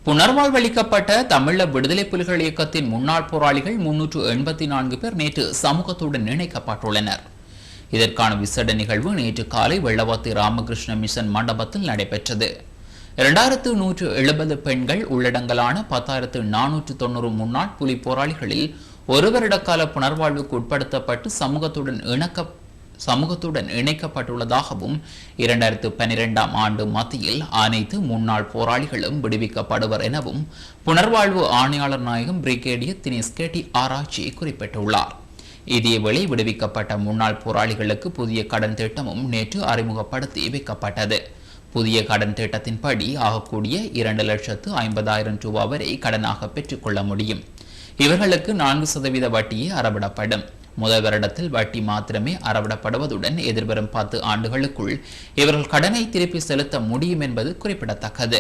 புனர்வாழ்வளிக்கப்பட்ட தமிழீழ விடுதலை புலிகள் இயக்கத்தின் முன்னாள் போராளிகள் 384 பேர் நேற்று சமூகத்துடன் இணைக்கப்பட்டுள்ளனர். இதற்கான விசேட நிகழ்வு நேற்று காலை வெள்ளவத்தி ராமகிருஷ்ண மிஷன் மண்டபத்தில் நடைபெற்றது. 2170 பெண்கள் உள்ளடங்கலான 10,490 முன்னாள் புலி போராளிகளில் ஒரு வருட கால புனர்வாழ்வுக்கு உட்படுத்தப்பட்டு சமூகத்துடன் இணைக்கப்பட்டுள்ளதாகவும் 2012ஆம் ஆண்டு மத்தியில் அனைத்து முன்னாள் போராளிகளும் விடுவிக்கப்படுவர் எனவும் புனர்வாழ்வு ஆணையாளர் நாயகம் பிரிகேடியர் தினேஷ் கேட்டி ஆராய்ச்சி குறிப்பிட்டுள்ளார். இதேவேளை விடுவிக்கப்பட்ட முன்னாள் போராளிகளுக்கு புதிய கடன் திட்டமும் நேற்று அறிமுகப்படுத்தி வைக்கப்பட்டது. புதிய கடன் திட்டத்தின்படி ஆகக்கூடிய 2,50,000 ரூபாய் வரை கடனாக பெற்றுக்கொள்ள முடியும். இவர்களுக்கு 4% வட்டியே அறவிடப்படும். முதல் வருடத்தில் வட்டி மாத்திரமே அறவிடப்படுவதுடன் எதிர்வரும் 10 ஆண்டுகளுக்குள் இவர்கள் கடனை திருப்பி செலுத்த முடியும் என்பது குறிப்பிடத்தக்கது.